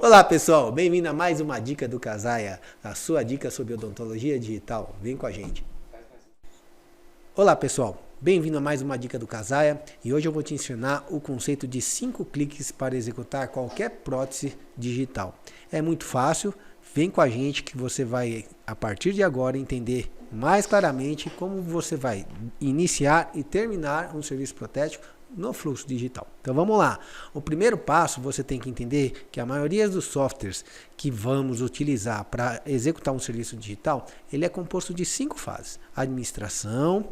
Olá pessoal, bem-vindo a mais uma dica do Casaia, a sua dica sobre odontologia digital. Vem com a gente. Olá pessoal, bem-vindo a mais uma dica do Casaia e hoje eu vou te ensinar o conceito de 5 cliques para executar qualquer prótese digital. É muito fácil, vem com a gente que você vai a partir de agora entender mais claramente como você vai iniciar e terminar um serviço protético no fluxo digital. Então vamos lá. O primeiro passo, você tem que entender que a maioria dos softwares que vamos utilizar para executar um serviço digital, ele é composto de 5 fases. Administração,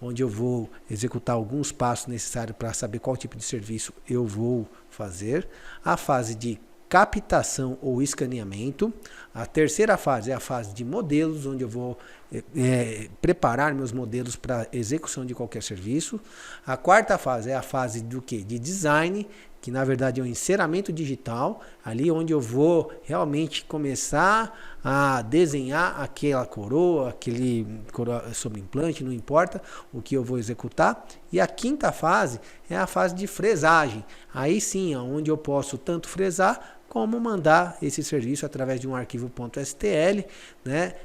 onde eu vou executar alguns passos necessários para saber qual tipo de serviço eu vou fazer. A fase de captação ou escaneamento. A terceira fase é a fase de modelos, onde eu vou preparar meus modelos para execução de qualquer serviço. A quarta fase é a fase do quê? De design, que na verdade é o enceramento digital, ali onde eu vou realmente começar a desenhar aquela coroa, aquele coroa sobre implante, não importa o que eu vou executar. E a quinta fase é a fase de fresagem, aí sim, onde eu posso tanto fresar como mandar esse serviço através de um arquivo .stl, né,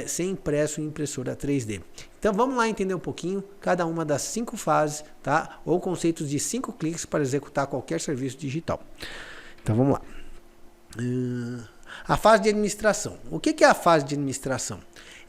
sem impresso em impressora 3D. Então vamos lá entender um pouquinho cada uma das 5 fases, tá? Ou conceitos de 5 cliques para executar qualquer serviço digital. Então vamos lá. A fase de administração. O que é a fase de administração?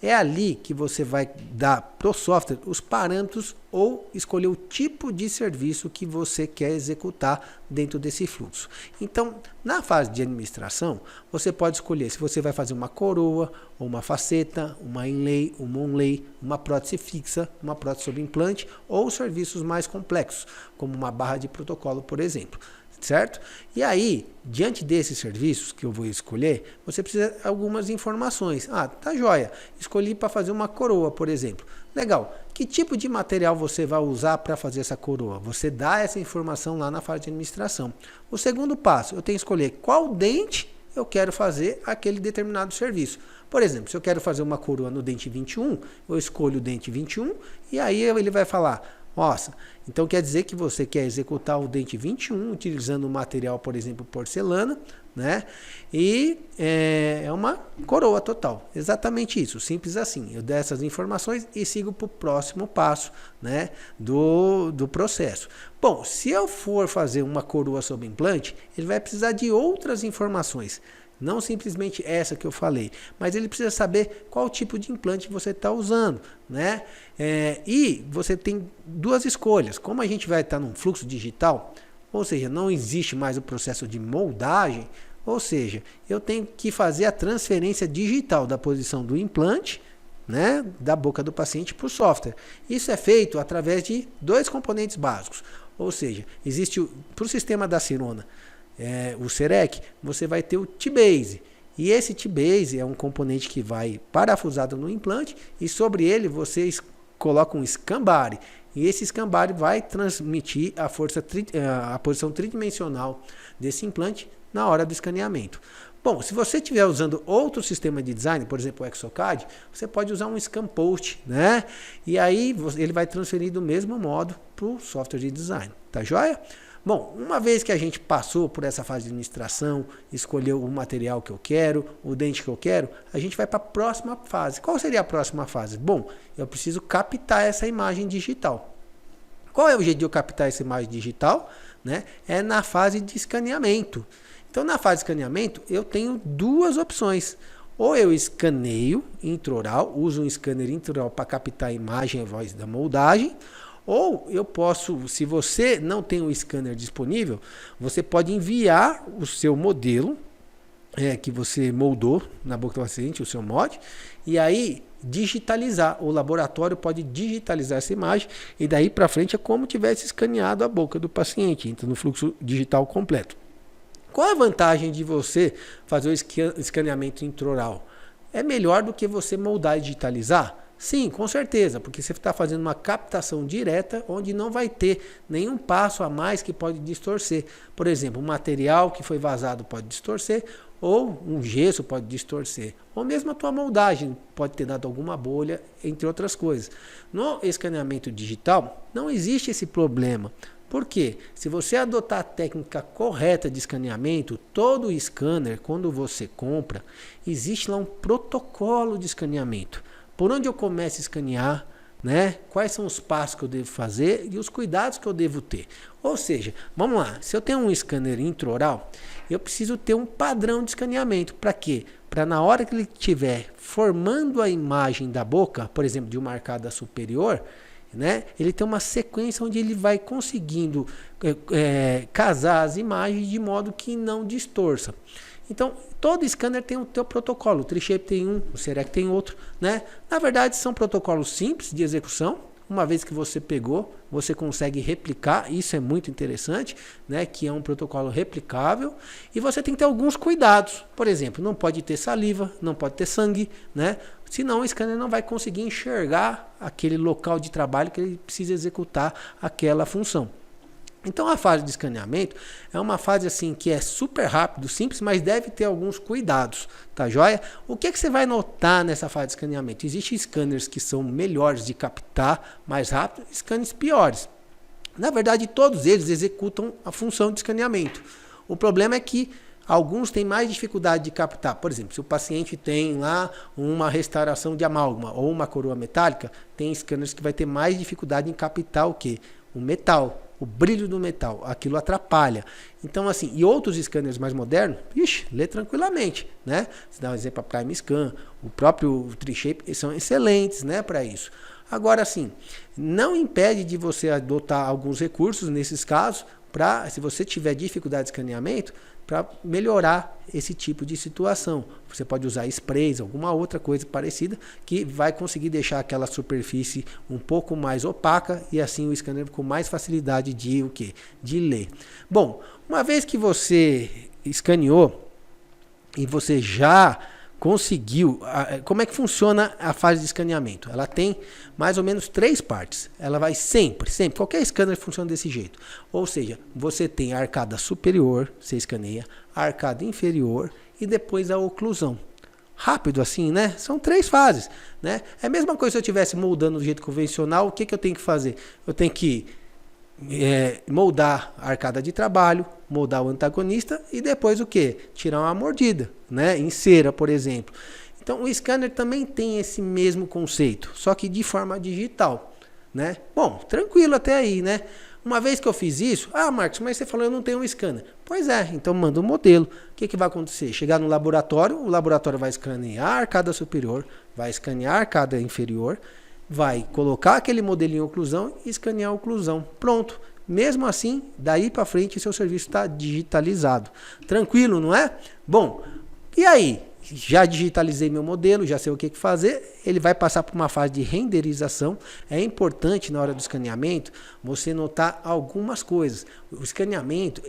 É ali que você vai dar para o software os parâmetros ou escolher o tipo de serviço que você quer executar dentro desse fluxo. Então, na fase de administração, você pode escolher se você vai fazer uma coroa, ou uma faceta, uma inlay, uma onlay, uma prótese fixa, uma prótese sobre implante ou serviços mais complexos, como uma barra de protocolo, por exemplo. Certo? E aí, diante desses serviços que eu vou escolher, você precisa de algumas informações. Ah, tá joia. Escolhi para fazer uma coroa, por exemplo. Legal. Que tipo de material você vai usar para fazer essa coroa? Você dá essa informação lá na fase de administração. O segundo passo, eu tenho que escolher qual dente eu quero fazer aquele determinado serviço. Por exemplo, se eu quero fazer uma coroa no dente 21, eu escolho o dente 21 e aí ele vai falar: nossa, então quer dizer que você quer executar o dente 21 utilizando um material, por exemplo, porcelana, né? E é uma coroa total. Exatamente isso, simples assim. Eu dou essas informações e sigo para o próximo passo, né, do processo. Bom, se eu for fazer uma coroa sob implante, ele vai precisar de outras informações. Não simplesmente essa que eu falei, mas ele precisa saber qual tipo de implante você está usando, né? E você tem duas escolhas. Como a gente vai estar num fluxo digital, ou seja, não existe mais o processo de moldagem, ou seja, eu tenho que fazer a transferência digital da posição do implante, né, da boca do paciente para o software. Isso é feito através de 2 componentes básicos, ou seja, existe para o sistema da Sirona, o Serec, você vai ter o T-Base. E esse T-Base é um componente que vai parafusado no implante e sobre ele você coloca um Scambari. E esse Scambari vai transmitir a posição tridimensional desse implante na hora do escaneamento. Bom, se você estiver usando outro sistema de design, por exemplo o Exocad, você pode usar um Scampost, né? E aí ele vai transferir do mesmo modo para o software de design. Tá joia? Bom, uma vez que a gente passou por essa fase de administração, escolheu o material que eu quero, o dente que eu quero, a gente vai para a próxima fase. Qual seria a próxima fase? Bom, eu preciso captar essa imagem digital. Qual é o jeito de eu captar essa imagem digital? Né? É na fase de escaneamento. Então, na fase de escaneamento, eu tenho 2 opções. Ou eu escaneio intraoral, uso um scanner intraoral para captar a imagem e a voz da moldagem, ou eu posso, se você não tem o scanner disponível, você pode enviar o seu modelo que você moldou na boca do paciente, o seu mod, e aí digitalizar. O laboratório pode digitalizar essa imagem e daí para frente é como tivesse escaneado a boca do paciente, entra no fluxo digital completo. Qual a vantagem de você fazer o escaneamento intraoral? É melhor do que você moldar e digitalizar? Sim, com certeza, porque você está fazendo uma captação direta onde não vai ter nenhum passo a mais que pode distorcer. Por exemplo, um material que foi vazado pode distorcer, ou um gesso pode distorcer, ou mesmo a tua moldagem pode ter dado alguma bolha, entre outras coisas. No escaneamento digital não existe esse problema, Por quê? Se você adotar a técnica correta de escaneamento, todo scanner, quando você compra, existe lá um protocolo de escaneamento. Por onde eu começo a escanear, né? Quais são os passos que eu devo fazer e os cuidados que eu devo ter. Ou seja, vamos lá, se eu tenho um scanner intraoral, eu preciso ter um padrão de escaneamento. Para quê? Para na hora que ele estiver formando a imagem da boca, por exemplo, de uma arcada superior, né, ele tem uma sequência onde ele vai conseguindo casar as imagens de modo que não distorça. Então, todo scanner tem o teu protocolo. O Tri-Shape tem um, o Serec tem outro, né? Na verdade, são protocolos simples de execução. Uma vez que você pegou, você consegue replicar. Isso é muito interessante, né? Que é um protocolo replicável. E você tem que ter alguns cuidados. Por exemplo, não pode ter saliva, não pode ter sangue, né? Senão o scanner não vai conseguir enxergar aquele local de trabalho que ele precisa executar aquela função. Então a fase de escaneamento é uma fase assim que é super rápido, simples, mas deve ter alguns cuidados, tá joia? O que você vai notar nessa fase de escaneamento? Existem scanners que são melhores de captar mais rápido, scanners piores. Na verdade, todos eles executam a função de escaneamento. O problema é que alguns têm mais dificuldade de captar. Por exemplo, se o paciente tem lá uma restauração de amálgama ou uma coroa metálica, tem scanners que vai ter mais dificuldade em captar o quê? O metal. O brilho do metal, aquilo atrapalha. Então, assim, e outros scanners mais modernos, lê tranquilamente, né? Se dá um exemplo, a Prime Scan, o próprio Tri-Shape, eles são excelentes, né, para isso. Agora, assim, não impede de você adotar alguns recursos nesses casos, para, se você tiver dificuldade de escaneamento, para melhorar esse tipo de situação. Você pode usar sprays, alguma outra coisa parecida, que vai conseguir deixar aquela superfície um pouco mais opaca e assim o scanner com mais facilidade de o quê? De ler. Bom, uma vez que você escaneou e você já conseguiu, como é que funciona a fase de escaneamento? Ela tem mais ou menos 3 partes. Ela vai sempre, qualquer scanner funciona desse jeito. Ou seja, você tem a arcada superior, você escaneia, a arcada inferior e depois a oclusão. Rápido assim, né? São 3 fases, né? É a mesma coisa se eu estivesse moldando do jeito convencional, o que eu tenho que fazer? Eu tenho que moldar a arcada de trabalho, moldar o antagonista e depois o que? Tirar uma mordida, né? Em cera, por exemplo. Então o scanner também tem esse mesmo conceito, só que de forma digital, né? Bom, tranquilo até aí, né? Uma vez que eu fiz isso, Marcos, mas você falou eu não tenho um scanner. Pois é, então manda um modelo. O que vai acontecer? Chegar no laboratório, o laboratório vai escanear a arcada superior, vai escanear a arcada inferior, vai colocar aquele modelinho de oclusão e escanear a oclusão. Pronto. Mesmo assim, daí para frente, seu serviço está digitalizado. Tranquilo, não é? Bom, e aí? Já digitalizei meu modelo, já sei o que fazer. Ele vai passar por uma fase de renderização. É importante na hora do escaneamento você notar algumas coisas. O escaneamento,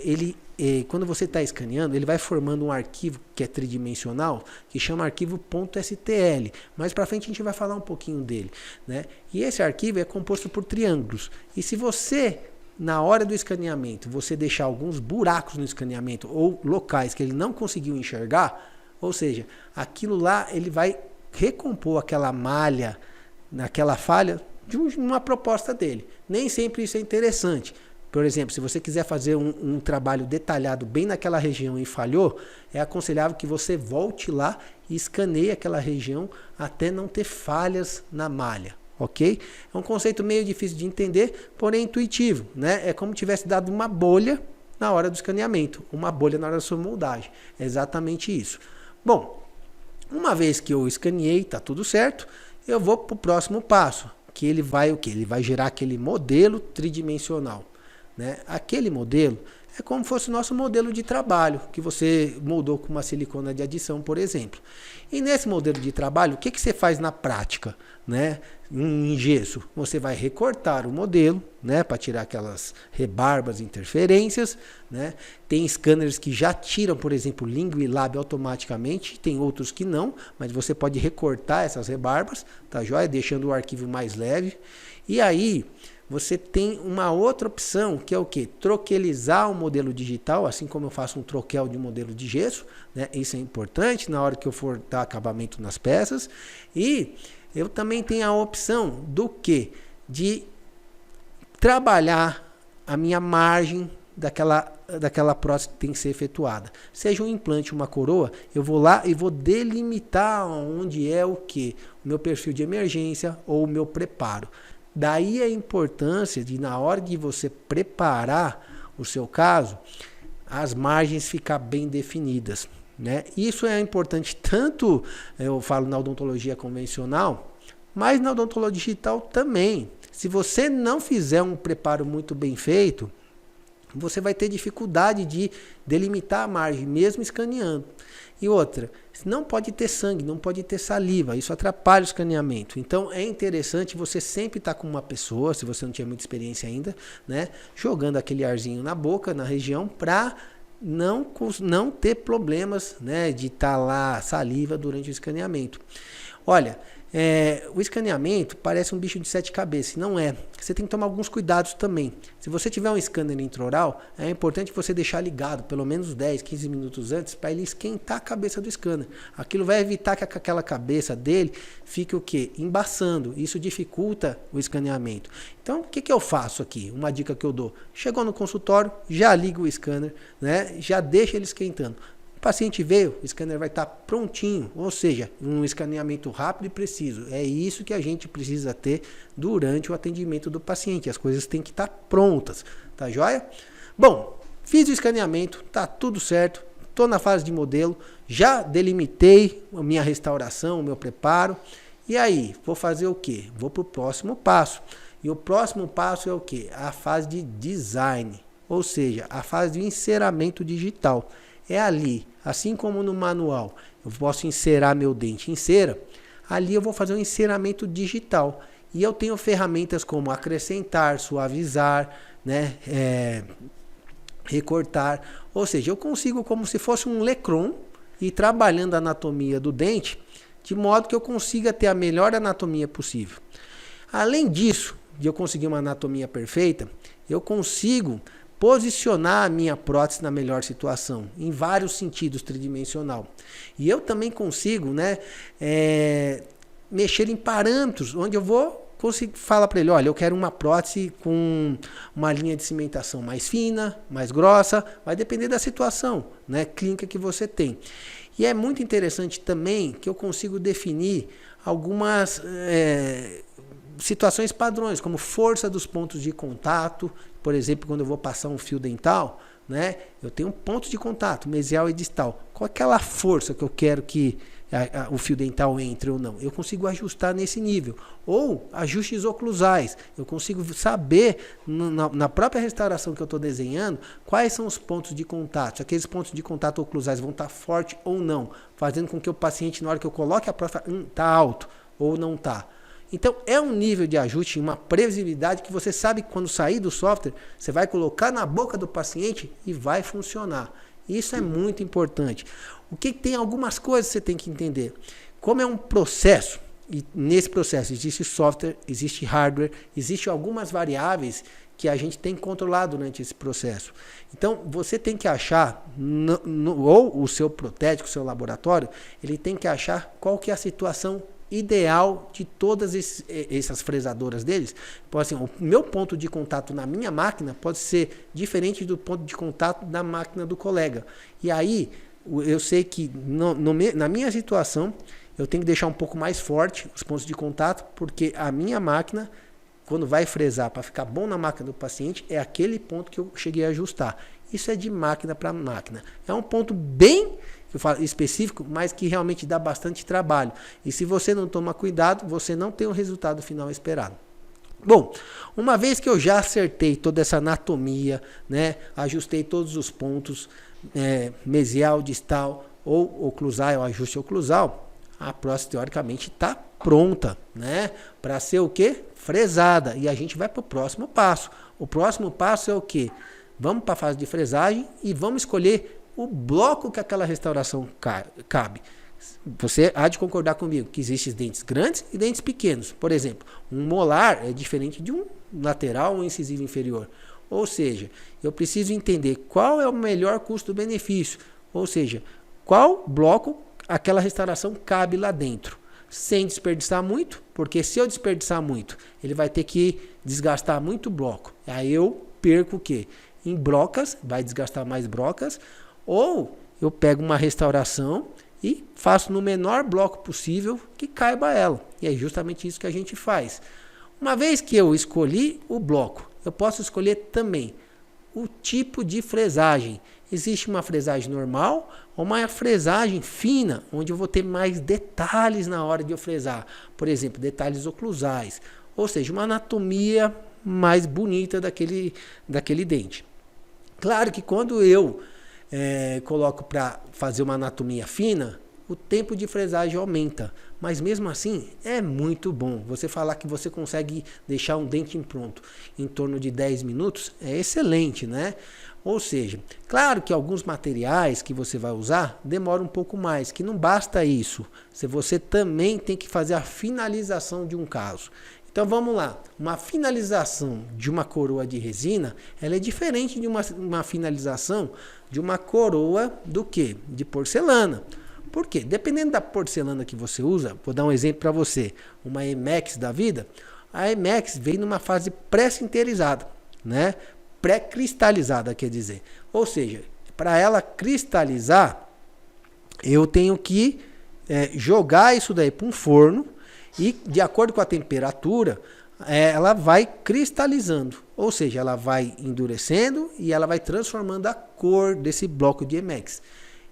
quando você está escaneando, ele vai formando um arquivo que é tridimensional, que chama arquivo .stl. Mais para frente a gente vai falar um pouquinho dele, né? E esse arquivo é composto por triângulos. E se você, na hora do escaneamento, você deixar alguns buracos no escaneamento ou locais que ele não conseguiu enxergar, ou seja, aquilo lá ele vai recompor aquela malha, naquela falha, de uma proposta dele. Nem sempre isso é interessante. Por exemplo, se você quiser fazer um trabalho detalhado bem naquela região e falhou, é aconselhável que você volte lá e escaneie aquela região até não ter falhas na malha. Ok? É um conceito meio difícil de entender, porém intuitivo, né? É como se tivesse dado uma bolha na hora do escaneamento, uma bolha na hora da sua moldagem. É exatamente isso. Bom, uma vez que eu escaneei, está tudo certo, eu vou para o próximo passo, que ele vai o quê? Ele vai gerar aquele modelo tridimensional, né? Aquele modelo é como se fosse o nosso modelo de trabalho, que você moldou com uma silicona de adição, por exemplo. E nesse modelo de trabalho, o que você faz na prática, né? Em gesso, você vai recortar o modelo, né, para tirar aquelas rebarbas, interferências, né? Tem scanners que já tiram, por exemplo, língua e lábio automaticamente, tem outros que não, mas você pode recortar essas rebarbas, tá joia? Deixando o arquivo mais leve. E aí, você tem uma outra opção, que é o quê? Troquelizar o modelo digital, assim como eu faço um troquel de modelo de gesso, né? Isso é importante na hora que eu for dar acabamento nas peças. E eu também tenho a opção do quê? De trabalhar a minha margem daquela prótese que tem que ser efetuada. Seja um implante, uma coroa, eu vou lá e vou delimitar onde é o que? O meu perfil de emergência ou o meu preparo. Daí a importância de, na hora de você preparar o seu caso, as margens ficar bem definidas, né? Isso é importante tanto, eu falo na odontologia convencional, mas na odontologia digital também. Se você não fizer um preparo muito bem feito, você vai ter dificuldade de delimitar a margem, mesmo escaneando. E outra, não pode ter sangue, não pode ter saliva, isso atrapalha o escaneamento. Então é interessante você sempre estar com uma pessoa, se você não tiver muita experiência ainda, né, jogando aquele arzinho na boca, na região, para não ter problemas, né, de estar lá saliva durante o escaneamento. Olha, o escaneamento parece um bicho de 7 cabeças, não é. Você tem que tomar alguns cuidados também. Se você tiver um scanner intraoral, é importante você deixar ligado pelo menos 10, 15 minutos antes para ele esquentar a cabeça do scanner. Aquilo vai evitar que aquela cabeça dele fique o quê? Embaçando. Isso dificulta o escaneamento. Então, o que eu faço aqui? Uma dica que eu dou. Chegou no consultório, já liga o scanner, né? Já deixa ele esquentando. O paciente veio, o scanner vai estar prontinho, ou seja, um escaneamento rápido e preciso. É isso que a gente precisa ter durante o atendimento do paciente. As coisas têm que estar prontas, tá joia? Bom, fiz o escaneamento, tá tudo certo, estou na fase de modelo, já delimitei a minha restauração, o meu preparo. E aí, vou fazer o quê? Vou para o próximo passo. E o próximo passo é o quê? A fase de design, ou seja, a fase de enceramento digital. É ali, assim como no manual, eu posso encerar meu dente em cera, ali eu vou fazer um enceramento digital. E eu tenho ferramentas como acrescentar, suavizar, né, recortar. Ou seja, eu consigo como se fosse um Lecron ir trabalhando a anatomia do dente, de modo que eu consiga ter a melhor anatomia possível. Além disso, de eu conseguir uma anatomia perfeita, eu consigo posicionar a minha prótese na melhor situação, em vários sentidos tridimensional. E eu também consigo, né, mexer em parâmetros, onde eu vou conseguir falar para ele, olha, eu quero uma prótese com uma linha de cimentação mais fina, mais grossa, vai depender da situação, né, clínica que você tem. E é muito interessante também que eu consigo definir algumas situações padrões, como força dos pontos de contato. Por exemplo, quando eu vou passar um fio dental, né, eu tenho um ponto de contato, mesial e distal. Qual é aquela força que eu quero que o fio dental entre ou não? Eu consigo ajustar nesse nível. Ou ajustes oclusais. Eu consigo saber, na própria restauração que eu estou desenhando, quais são os pontos de contato. Se aqueles pontos de contato oclusais vão estar fortes ou não, fazendo com que o paciente, na hora que eu coloque a prótese, está alto ou não está. Então, é um nível de ajuste, uma previsibilidade que você sabe que quando sair do software, você vai colocar na boca do paciente e vai funcionar. Isso é muito importante. O que tem algumas coisas que você tem que entender. Como é um processo, e nesse processo existe software, existe hardware, existem algumas variáveis que a gente tem que controlar durante esse processo. Então, você tem que achar, ou o seu protético, o seu laboratório, ele tem que achar qual que é a situação ideal de todas essas fresadoras deles. Então, assim, o meu ponto de contato na minha máquina pode ser diferente do ponto de contato da máquina do colega. E aí, eu sei que na minha situação, eu tenho que deixar um pouco mais forte os pontos de contato, porque a minha máquina, quando vai fresar para ficar bom na máquina do paciente, é aquele ponto que eu cheguei a ajustar. Isso é de máquina para máquina. É um ponto bem específico, mas que realmente dá bastante trabalho. E se você não toma cuidado, você não tem o resultado final esperado. Bom, uma vez que eu já acertei toda essa anatomia, né, ajustei todos os pontos, mesial, distal ou oclusal, ajuste oclusal, a prótese teoricamente está pronta, né, para ser o quê? Fresada. E a gente vai para o próximo passo. O próximo passo é o quê? Vamos para a fase de fresagem e vamos escolher o bloco que aquela restauração cabe. Você há de concordar comigo que existem dentes grandes e dentes pequenos. Por exemplo, um molar é diferente de um lateral ou incisivo inferior. Ou seja, eu preciso entender qual é o melhor custo-benefício. Ou seja, qual bloco aquela restauração cabe lá dentro. Sem desperdiçar muito, porque se eu desperdiçar muito, ele vai ter que desgastar muito bloco. Aí eu perco o quê? Em brocas, vai desgastar mais brocas, ou eu pego uma restauração e faço no menor bloco possível que caiba ela. E é justamente isso que a gente faz. Uma vez que eu escolhi o bloco, eu posso escolher também o tipo de fresagem. Existe uma fresagem normal ou uma fresagem fina, onde eu vou ter mais detalhes na hora de eu fresar. Por exemplo, detalhes oclusais, ou seja, uma anatomia mais bonita daquele dente. Claro que quando eu coloco para fazer uma anatomia fina, o tempo de fresagem aumenta, mas mesmo assim é muito bom. Você falar que você consegue deixar um dente pronto em torno de 10 minutos é excelente, né? Ou seja, claro que alguns materiais que você vai usar demoram um pouco mais, que não basta isso. Você também tem que fazer a finalização de um caso. Então vamos lá, uma finalização de uma coroa de resina, ela é diferente de uma finalização de uma coroa do quê? De porcelana. Por quê? Dependendo da porcelana que você usa, vou dar um exemplo para você, uma Emex da vida, a Emex vem numa fase pré-sinterizada, né? Pré-cristalizada, quer dizer. Ou seja, para ela cristalizar, eu tenho que jogar isso daí para um forno, e de acordo com a temperatura, ela vai cristalizando. Ou seja, ela vai endurecendo e ela vai transformando a cor desse bloco de Emex.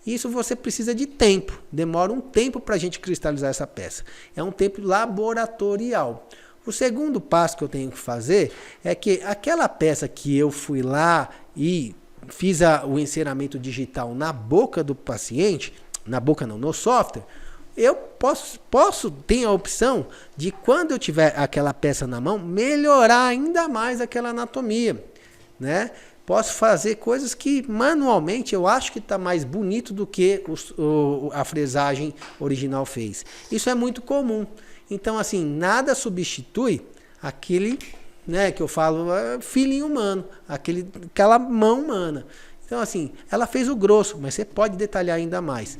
Isso você precisa de tempo. Demora um tempo para a gente cristalizar essa peça. É um tempo laboratorial. O segundo passo que eu tenho que fazer é que aquela peça que eu fui lá e fiz o enceramento digital na boca do paciente, na boca não, no software, eu posso ter a opção de, quando eu tiver aquela peça na mão, melhorar ainda mais aquela anatomia, né? Posso fazer coisas que manualmente eu acho que está mais bonito do que a fresagem original fez. Isso é muito comum. Então, assim, nada substitui aquele, né, que eu falo, feeling humano, aquela mão humana. Então, assim, ela fez o grosso, mas você pode detalhar ainda mais.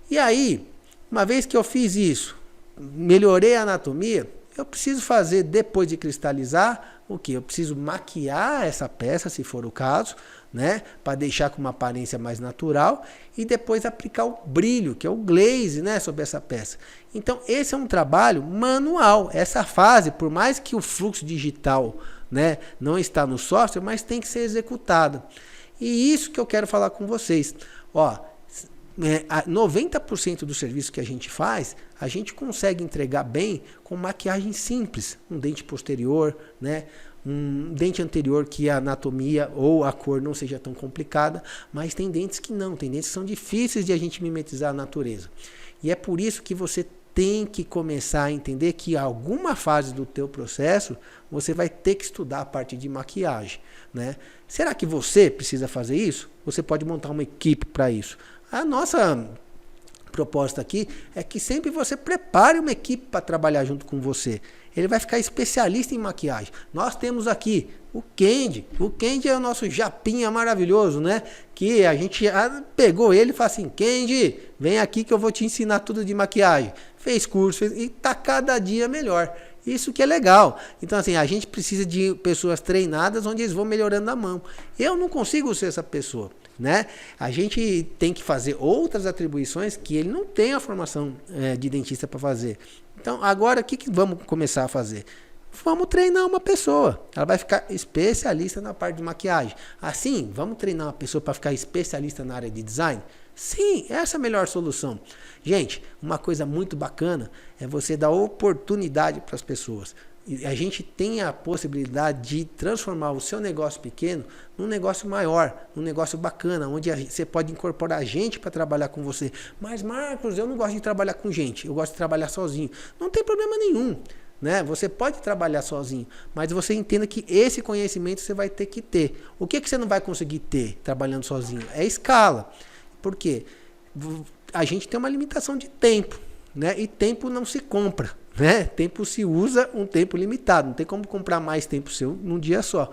E aí, uma vez que eu fiz isso, melhorei a anatomia, eu preciso fazer, depois de cristalizar, o que? Eu preciso maquiar essa peça, se for o caso, né, para deixar com uma aparência mais natural, e depois aplicar o brilho, que é o glaze, né, sobre essa peça. Então, esse é um trabalho manual. Essa fase, por mais que o fluxo digital, né, não está no software, mas tem que ser executado. E isso que eu quero falar com vocês. Ó, 90% do serviço que a gente faz, a gente consegue entregar bem com maquiagem simples. Um dente posterior, né? Um dente anterior que a anatomia ou a cor não seja tão complicada, mas tem dentes que não, tem dentes que são difíceis de a gente mimetizar a natureza. E é por isso que você tem que começar a entender que em alguma fase do teu processo você vai ter que estudar a parte de maquiagem, né? Será que você precisa fazer isso? Você pode montar uma equipe para isso. A nossa proposta aqui é que sempre você prepare uma equipe para trabalhar junto com você. Ele vai ficar especialista em maquiagem. Nós temos aqui o Kendi. O Kendi é o nosso japinha maravilhoso, né? Que a gente pegou ele e falou assim: Kendi, vem aqui que eu vou te ensinar tudo de maquiagem. Fez curso e está cada dia melhor. Isso que é legal. Então, assim, a gente precisa de pessoas treinadas onde eles vão melhorando a mão. Eu não consigo ser essa pessoa, né? A gente tem que fazer outras atribuições que ele não tem a formação de dentista para fazer. Então, agora, o que vamos começar a fazer? Vamos treinar uma pessoa. Ela vai ficar especialista na parte de maquiagem. Assim, vamos treinar uma pessoa para ficar especialista na área de design? Sim, essa é a melhor solução. Gente, uma coisa muito bacana é você dar oportunidade para as pessoas. E a gente tem a possibilidade de transformar o seu negócio pequeno num negócio maior, num negócio bacana, onde você pode incorporar gente para trabalhar com você. Mas, Marcos, eu não gosto de trabalhar com gente, eu gosto de trabalhar sozinho. Não tem problema nenhum, né? Você pode trabalhar sozinho, mas você entenda que esse conhecimento você vai ter que ter. O que você não vai conseguir ter trabalhando sozinho? É escala. Por quê? A gente tem uma limitação de tempo, né? E tempo não se compra, né? Tempo se usa um tempo limitado. Não tem como comprar mais tempo seu num dia só.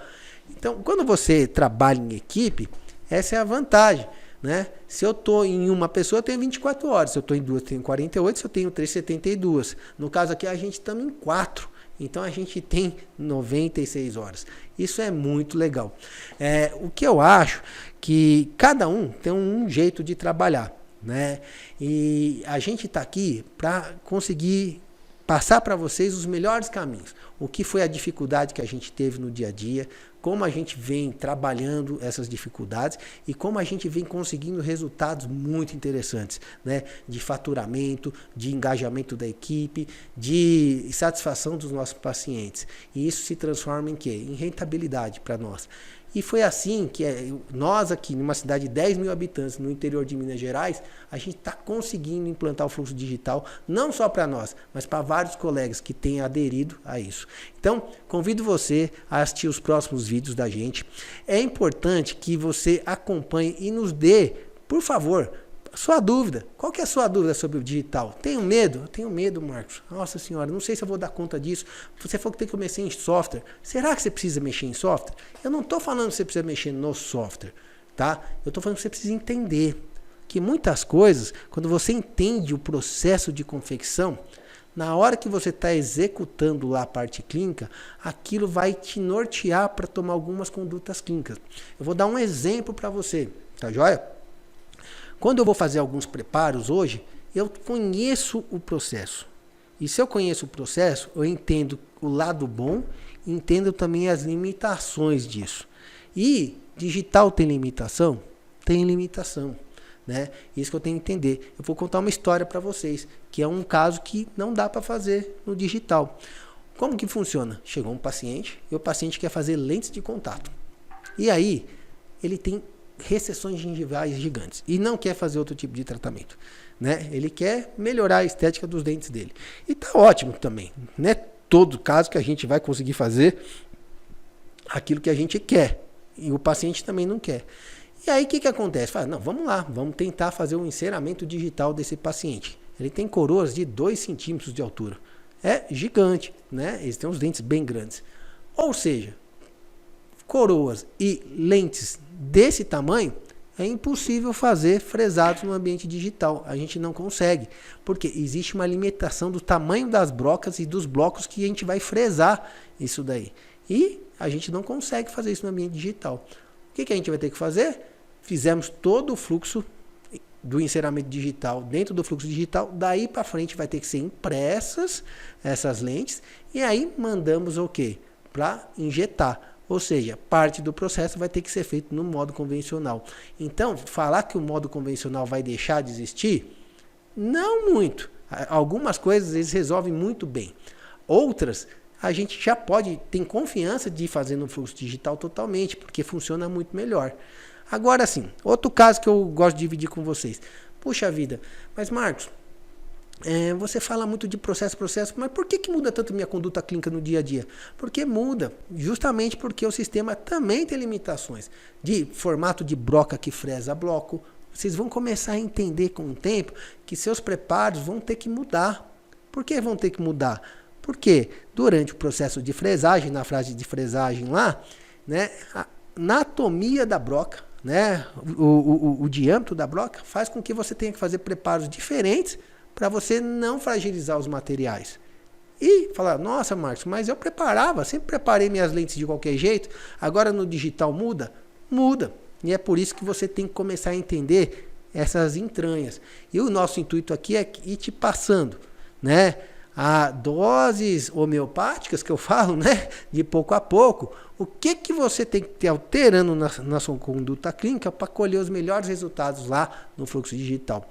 Então, quando você trabalha em equipe, essa é a vantagem, né? Se eu estou em uma pessoa, eu tenho 24 horas. Se eu estou em duas, eu tenho 48. Se eu tenho três, 72. No caso aqui, a gente estamos em 4. Então a gente tem 96 horas. Isso é muito legal. O que eu acho que cada um tem um jeito de trabalhar, né? E a gente está aqui para conseguir passar para vocês os melhores caminhos. O que foi a dificuldade que a gente teve no dia a dia, como a gente vem trabalhando essas dificuldades e como a gente vem conseguindo resultados muito interessantes, né? De faturamento, de engajamento da equipe, de satisfação dos nossos pacientes. E isso se transforma em quê? Em rentabilidade para nós. E foi assim que nós aqui, numa cidade de 10 mil habitantes, no interior de Minas Gerais, a gente está conseguindo implantar o fluxo digital, não só para nós, mas para vários colegas que têm aderido a isso. Então, convido você a assistir os próximos vídeos da gente. É importante que você acompanhe e nos dê, por favor, sua dúvida. Qual que é a sua dúvida sobre o digital? Tenho medo? Eu tenho medo, Marcos. Nossa senhora, não sei se eu vou dar conta disso. Você falou que tem que mexer em software. Será que você precisa mexer em software? Eu não estou falando que você precisa mexer no software, tá? Eu estou falando que você precisa entender que muitas coisas, quando você entende o processo de confecção, na hora que você está executando lá a parte clínica, aquilo vai te nortear para tomar algumas condutas clínicas. Eu vou dar um exemplo para você, tá joia? Quando eu vou fazer alguns preparos hoje, eu conheço o processo. E se eu conheço o processo, eu entendo o lado bom, entendo também as limitações disso. E digital tem limitação? Tem limitação, né? Isso que eu tenho que entender. Eu vou contar uma história para vocês, que é um caso que não dá para fazer no digital. Como que funciona? Chegou um paciente e o paciente quer fazer lentes de contato. E aí, ele tem recessões gengivais gigantes e não quer fazer outro tipo de tratamento, né? Ele quer melhorar a estética dos dentes dele. E tá ótimo também, né? Todo caso que a gente vai conseguir fazer aquilo que a gente quer e o paciente também não quer. E aí o que acontece? Fala, não, vamos lá, vamos tentar fazer um enceramento digital desse paciente. Ele tem coroas de 2 centímetros de altura. É gigante, né? Eles têm uns dentes bem grandes. Ou seja, coroas e lentes desse tamanho, é impossível fazer fresados no ambiente digital. A gente não consegue, porque existe uma limitação do tamanho das brocas e dos blocos que a gente vai fresar isso daí. E a gente não consegue fazer isso no ambiente digital. O que a gente vai ter que fazer? Fizemos todo o fluxo do enceramento digital dentro do fluxo digital. Daí para frente vai ter que ser impressas essas lentes e aí mandamos o quê? Para injetar. Ou seja, parte do processo vai ter que ser feito no modo convencional. Então, falar que o modo convencional vai deixar de existir? Não muito. Algumas coisas eles resolvem muito bem. Outras, a gente já tem confiança de fazer no fluxo digital totalmente, porque funciona muito melhor. Agora sim, outro caso que eu gosto de dividir com vocês. Puxa vida, mas Marcos, você fala muito de processo, mas por que muda tanto minha conduta clínica no dia a dia? Porque muda, justamente porque o sistema também tem limitações de formato de broca que fresa bloco. Vocês vão começar a entender com o tempo que seus preparos vão ter que mudar. Por que vão ter que mudar? Porque durante o processo de fresagem, na frase de fresagem lá, né, a anatomia da broca, né, o diâmetro da broca faz com que você tenha que fazer preparos diferentes para você não fragilizar os materiais. E falar, nossa, Marcos, mas eu sempre preparei minhas lentes de qualquer jeito, agora no digital muda? Muda. E é por isso que você tem que começar a entender essas entranhas. E o nosso intuito aqui é ir te passando, né, a doses homeopáticas que eu falo, né, de pouco a pouco, o que você tem que ter alterando na sua conduta clínica para colher os melhores resultados lá no fluxo digital.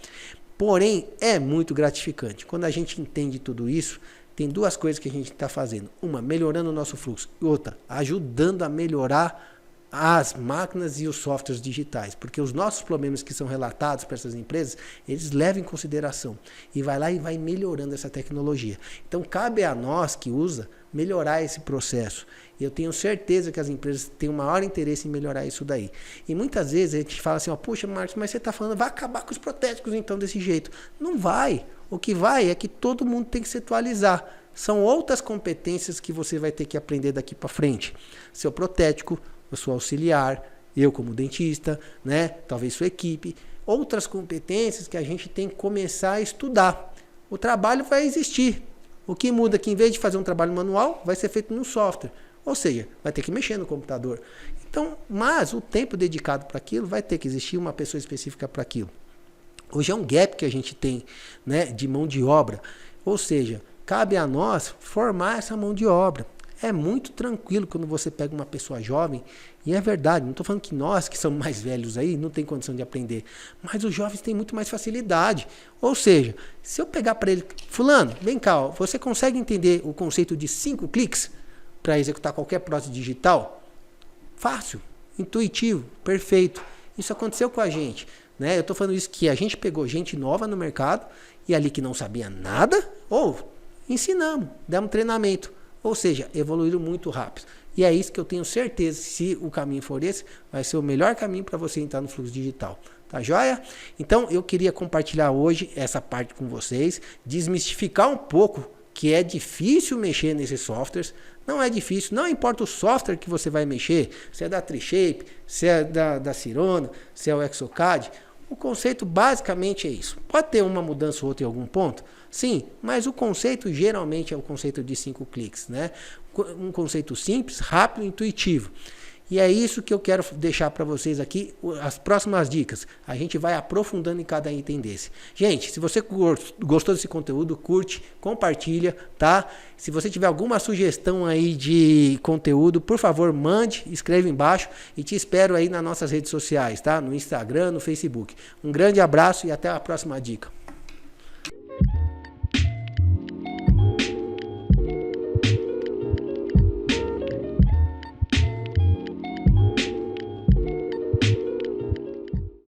Porém, é muito gratificante. Quando a gente entende tudo isso, tem 2 coisas que a gente está fazendo. Uma, melhorando o nosso fluxo. E outra, ajudando a melhorar as máquinas e os softwares digitais. Porque os nossos problemas que são relatados para essas empresas, eles levam em consideração. E vai lá e vai melhorando essa tecnologia. Então, cabe a nós que usa melhorar esse processo. E eu tenho certeza que as empresas têm o maior interesse em melhorar isso daí. E muitas vezes a gente fala assim, ó, puxa, Marcos, mas você está falando, vai acabar com os protéticos então desse jeito. Não vai. O que vai é que todo mundo tem que se atualizar. São outras competências que você vai ter que aprender daqui para frente. Seu protético, o seu auxiliar, eu como dentista, né? Talvez sua equipe. Outras competências que a gente tem que começar a estudar. O trabalho vai existir. O que muda é que em vez de fazer um trabalho manual, vai ser feito no software. Ou seja, vai ter que mexer no computador. Então, mas o tempo dedicado para aquilo vai ter que existir uma pessoa específica para aquilo. Hoje é um gap que a gente tem, né, de mão de obra. Ou seja, cabe a nós formar essa mão de obra. É muito tranquilo quando você pega uma pessoa jovem, e é verdade, não estou falando que nós que somos mais velhos aí não tem condição de aprender, mas os jovens têm muito mais facilidade. Ou seja, se eu pegar para ele, fulano, vem cá, ó, você consegue entender o conceito de 5 cliques para executar qualquer prótese digital? Fácil, intuitivo, perfeito. Isso aconteceu com a gente, né? Eu estou falando isso que a gente pegou gente nova no mercado e ali que não sabia nada, ou ensinamos, demos treinamento. Ou seja, evoluíram muito rápido. E é isso que eu tenho certeza, se o caminho for esse, vai ser o melhor caminho para você entrar no fluxo digital. Tá joia? Então, eu queria compartilhar hoje essa parte com vocês, desmistificar um pouco que é difícil mexer nesses softwares. Não é difícil, não importa o software que você vai mexer, se é da Trishape, se é da Sirona, se é o Exocad. O conceito basicamente é isso. Pode ter uma mudança ou outra em algum ponto? Sim, mas o conceito geralmente é o conceito de 5 cliques, né? Um conceito simples, rápido e intuitivo. E é isso que eu quero deixar para vocês aqui, as próximas dicas. A gente vai aprofundando em cada item desse. Gente, se você gostou desse conteúdo, curte, compartilha, tá? Se você tiver alguma sugestão aí de conteúdo, por favor, mande, escreva embaixo e te espero aí nas nossas redes sociais, tá? No Instagram, no Facebook. Um grande abraço e até a próxima dica.